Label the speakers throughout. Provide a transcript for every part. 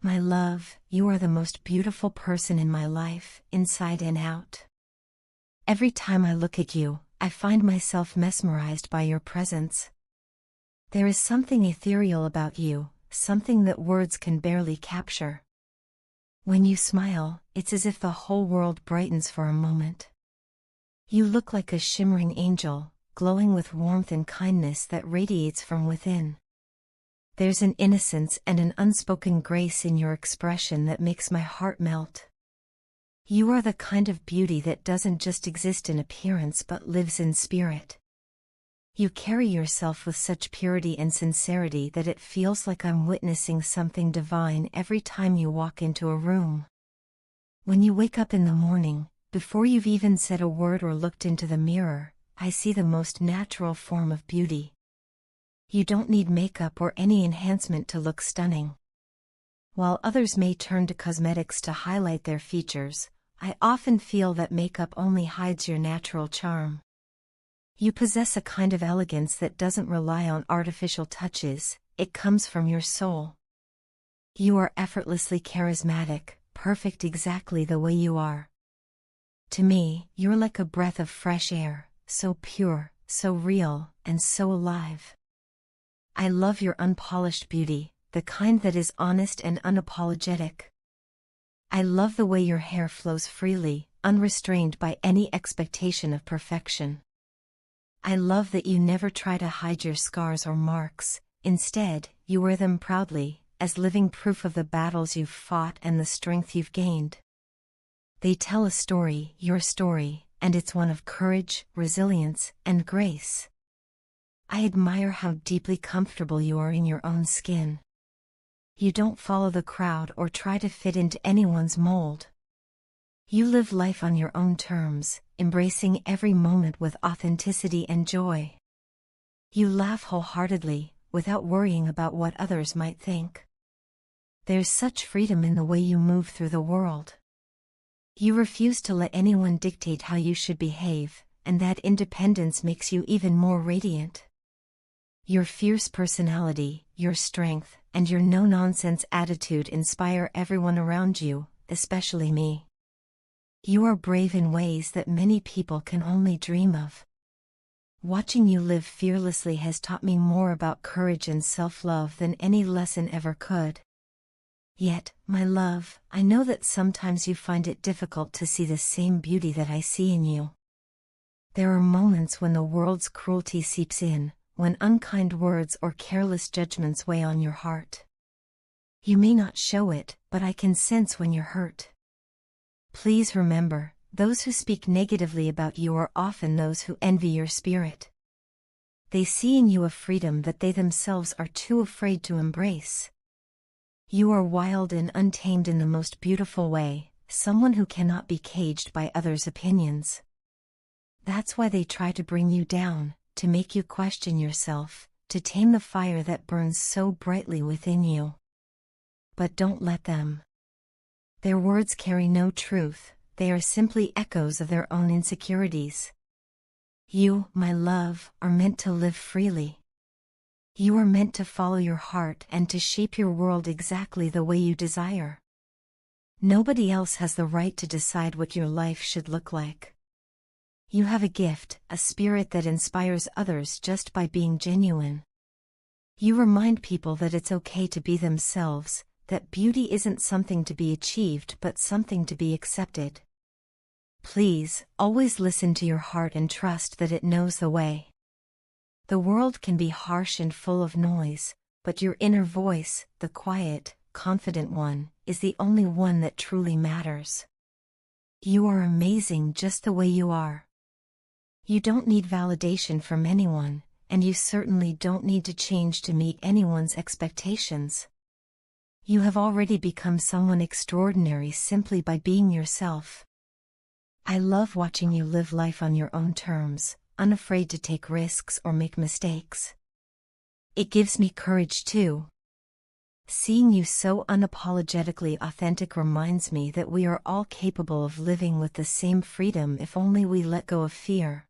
Speaker 1: My love, you are the most beautiful person in my life, inside and out. Every time I look at you, I find myself mesmerized by your presence. There is something ethereal about you, something that words can barely capture. When you smile, it's as if the whole world brightens for a moment. You look like a shimmering angel, glowing with warmth and kindness that radiates from within. There's an innocence and an unspoken grace in your expression that makes my heart melt. You are the kind of beauty that doesn't just exist in appearance but lives in spirit. You carry yourself with such purity and sincerity that it feels like I'm witnessing something divine every time you walk into a room. When you wake up in the morning, before you've even said a word or looked into the mirror, I see the most natural form of beauty. You don't need makeup or any enhancement to look stunning. While others may turn to cosmetics to highlight their features, I often feel that makeup only hides your natural charm. You possess a kind of elegance that doesn't rely on artificial touches, it comes from your soul. You are effortlessly charismatic, perfect exactly the way you are. To me, you're like a breath of fresh air, so pure, so real, and so alive. I love your unpolished beauty, the kind that is honest and unapologetic. I love the way your hair flows freely, unrestrained by any expectation of perfection. I love that you never try to hide your scars or marks, instead, you wear them proudly, as living proof of the battles you've fought and the strength you've gained. They tell a story, your story, and it's one of courage, resilience, and grace. I admire how deeply comfortable you are in your own skin. You don't follow the crowd or try to fit into anyone's mold. You live life on your own terms, embracing every moment with authenticity and joy. You laugh wholeheartedly, without worrying about what others might think. There's such freedom in the way you move through the world. You refuse to let anyone dictate how you should behave, and that independence makes you even more radiant. Your fierce personality, your strength, and your no-nonsense attitude inspire everyone around you, especially me. You are brave in ways that many people can only dream of. Watching you live fearlessly has taught me more about courage and self-love than any lesson ever could. Yet, my love, I know that sometimes you find it difficult to see the same beauty that I see in you. There are moments when the world's cruelty seeps in, when unkind words or careless judgments weigh on your heart. You may not show it, but I can sense when you're hurt. Please remember, those who speak negatively about you are often those who envy your spirit. They see in you a freedom that they themselves are too afraid to embrace. You are wild and untamed in the most beautiful way, someone who cannot be caged by others' opinions. That's why they try to bring you down, to make you question yourself, to tame the fire that burns so brightly within you. But don't let them. Their words carry no truth, they are simply echoes of their own insecurities. You, my love, are meant to live freely. You are meant to follow your heart and to shape your world exactly the way you desire. Nobody else has the right to decide what your life should look like. You have a gift, a spirit that inspires others just by being genuine. You remind people that it's okay to be themselves, that beauty isn't something to be achieved but something to be accepted. Please, always listen to your heart and trust that it knows the way. The world can be harsh and full of noise, but your inner voice, the quiet, confident one, is the only one that truly matters. You are amazing just the way you are. You don't need validation from anyone, and you certainly don't need to change to meet anyone's expectations. You have already become someone extraordinary simply by being yourself. I love watching you live life on your own terms, unafraid to take risks or make mistakes. It gives me courage too. Seeing you so unapologetically authentic reminds me that we are all capable of living with the same freedom if only we let go of fear.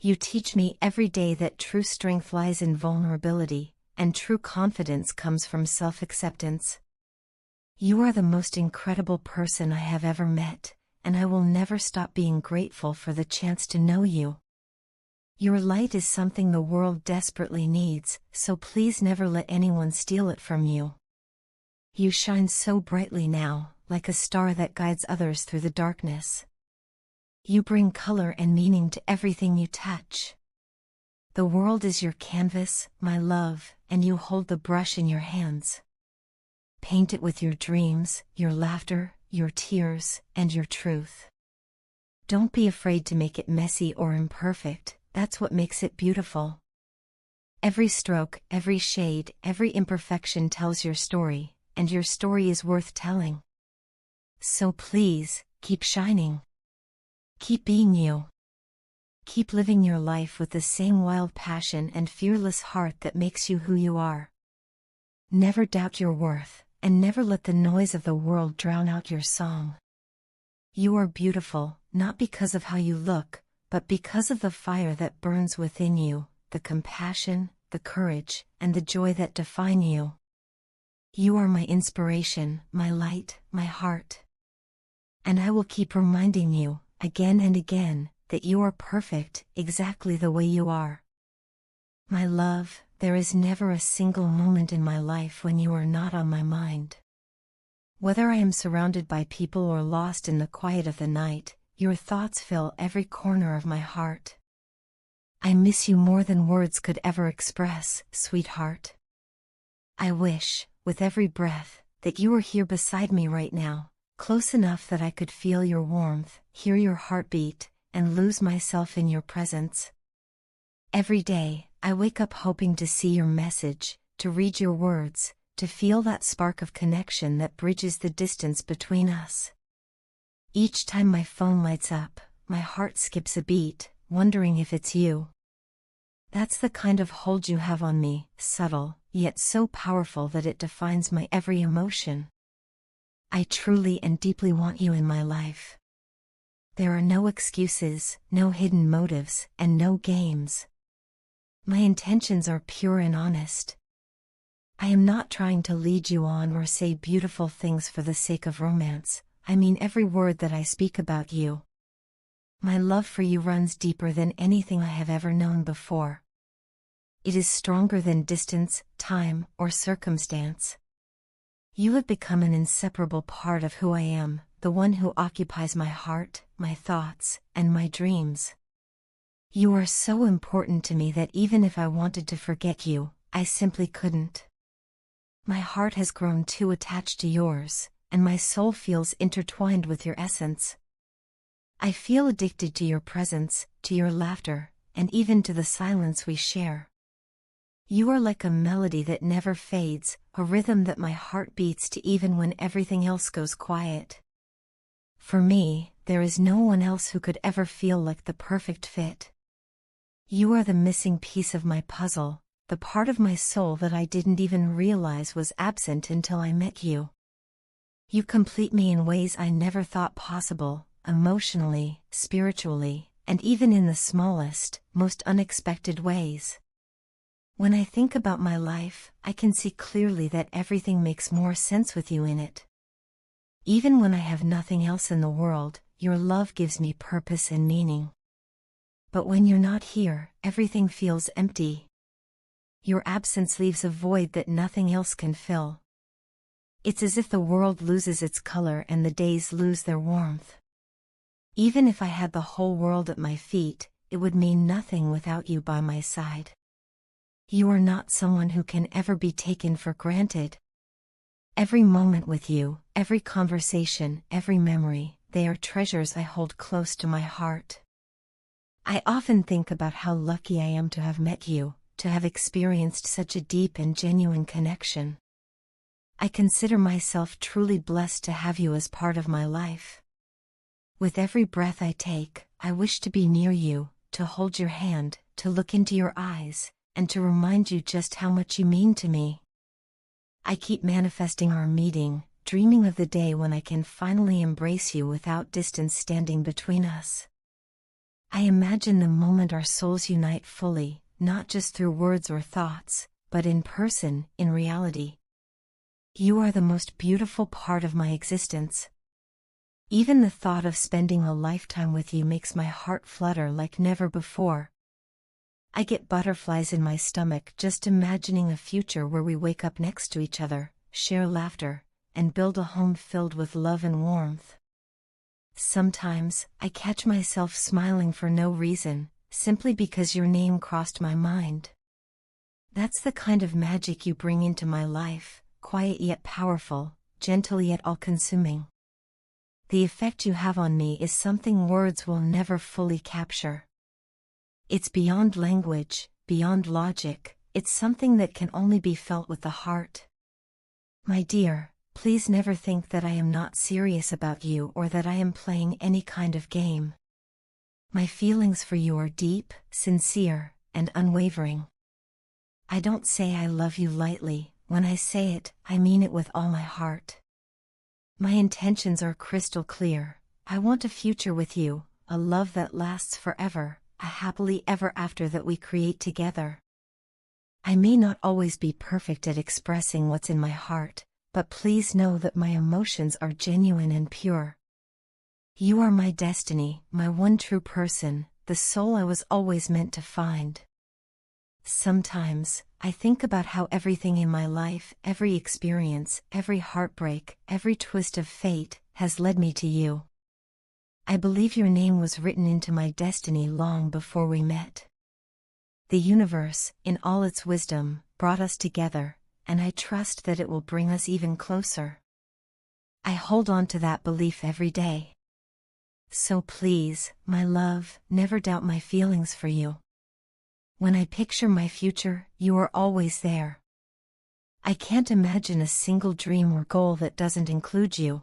Speaker 1: You teach me every day that true strength lies in vulnerability, and true confidence comes from self-acceptance. You are the most incredible person I have ever met, and I will never stop being grateful for the chance to know you. Your light is something the world desperately needs, so please never let anyone steal it from you. You shine so brightly now, like a star that guides others through the darkness. You bring color and meaning to everything you touch. The world is your canvas, my love, and you hold the brush in your hands. Paint it with your dreams, your laughter, your tears, and your truth. Don't be afraid to make it messy or imperfect, that's what makes it beautiful. Every stroke, every shade, every imperfection tells your story, and your story is worth telling. So please, keep shining. Keep being you. Keep living your life with the same wild passion and fearless heart that makes you who you are. Never doubt your worth, and never let the noise of the world drown out your song. You are beautiful, not because of how you look, but because of the fire that burns within you, the compassion, the courage, and the joy that define you. You are my inspiration, my light, my heart. And I will keep reminding you, again and again, that you are perfect, exactly the way you are. My love, there is never a single moment in my life when you are not on my mind. Whether I am surrounded by people or lost in the quiet of the night, your thoughts fill every corner of my heart. I miss you more than words could ever express, sweetheart. I wish, with every breath, that you were here beside me right now, close enough that I could feel your warmth, hear your heartbeat, and lose myself in your presence. Every day, I wake up hoping to see your message, to read your words, to feel that spark of connection that bridges the distance between us. Each time my phone lights up, my heart skips a beat, wondering if it's you. That's the kind of hold you have on me, subtle, yet so powerful that it defines my every emotion. I truly and deeply want you in my life. There are no excuses, no hidden motives, and no games. My intentions are pure and honest. I am not trying to lead you on or say beautiful things for the sake of romance. I mean every word that I speak about you. My love for you runs deeper than anything I have ever known before. It is stronger than distance, time, or circumstance. You have become an inseparable part of who I am, the one who occupies my heart, my thoughts, and my dreams. You are so important to me that even if I wanted to forget you, I simply couldn't. My heart has grown too attached to yours, and my soul feels intertwined with your essence. I feel addicted to your presence, to your laughter, and even to the silence we share. You are like a melody that never fades, a rhythm that my heart beats to even when everything else goes quiet. For me, there is no one else who could ever feel like the perfect fit. You are the missing piece of my puzzle, the part of my soul that I didn't even realize was absent until I met you. You complete me in ways I never thought possible, emotionally, spiritually, and even in the smallest, most unexpected ways. When I think about my life, I can see clearly that everything makes more sense with you in it. Even when I have nothing else in the world, your love gives me purpose and meaning. But when you're not here, everything feels empty. Your absence leaves a void that nothing else can fill. It's as if the world loses its color and the days lose their warmth. Even if I had the whole world at my feet, it would mean nothing without you by my side. You are not someone who can ever be taken for granted. Every moment with you, every conversation, every memory, they are treasures I hold close to my heart. I often think about how lucky I am to have met you, to have experienced such a deep and genuine connection. I consider myself truly blessed to have you as part of my life. With every breath I take, I wish to be near you, to hold your hand, to look into your eyes, and to remind you just how much you mean to me. I keep manifesting our meeting, dreaming of the day when I can finally embrace you without distance standing between us. I imagine the moment our souls unite fully, not just through words or thoughts, but in person, in reality. You are the most beautiful part of my existence. Even the thought of spending a lifetime with you makes my heart flutter like never before. I get butterflies in my stomach just imagining a future where we wake up next to each other, share laughter, and build a home filled with love and warmth. Sometimes, I catch myself smiling for no reason, simply because your name crossed my mind. That's the kind of magic you bring into my life, quiet yet powerful, gentle yet all-consuming. The effect you have on me is something words will never fully capture. It's beyond language, beyond logic, it's something that can only be felt with the heart. My dear, please never think that I am not serious about you or that I am playing any kind of game. My feelings for you are deep, sincere, and unwavering. I don't say I love you lightly. When I say it, I mean it with all my heart. My intentions are crystal clear. I want a future with you, a love that lasts forever, a happily ever after that we create together. I may not always be perfect at expressing what's in my heart, but please know that my emotions are genuine and pure. You are my destiny, my one true person, the soul I was always meant to find. Sometimes, I think about how everything in my life, every experience, every heartbreak, every twist of fate, has led me to you. I believe your name was written into my destiny long before we met. The universe, in all its wisdom, brought us together, and I trust that it will bring us even closer. I hold on to that belief every day. So please, my love, never doubt my feelings for you. When I picture my future, you are always there. I can't imagine a single dream or goal that doesn't include you.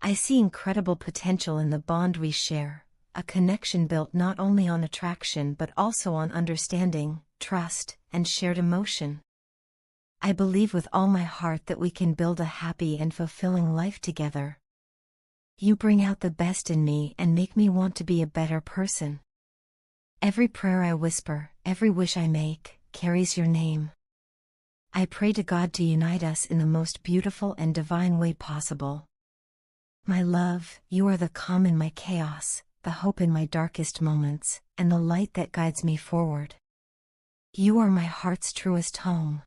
Speaker 1: I see incredible potential in the bond we share, a connection built not only on attraction but also on understanding, trust, and shared emotion. I believe with all my heart that we can build a happy and fulfilling life together. You bring out the best in me and make me want to be a better person. Every prayer I whisper, every wish I make, carries your name. I pray to God to unite us in the most beautiful and divine way possible. My love, you are the calm in my chaos, the hope in my darkest moments, and the light that guides me forward. You are my heart's truest home.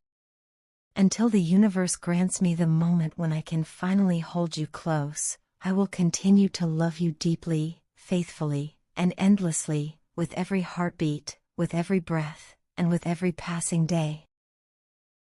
Speaker 1: Until the universe grants me the moment when I can finally hold you close, I will continue to love you deeply, faithfully, and endlessly, with every heartbeat, with every breath, and with every passing day.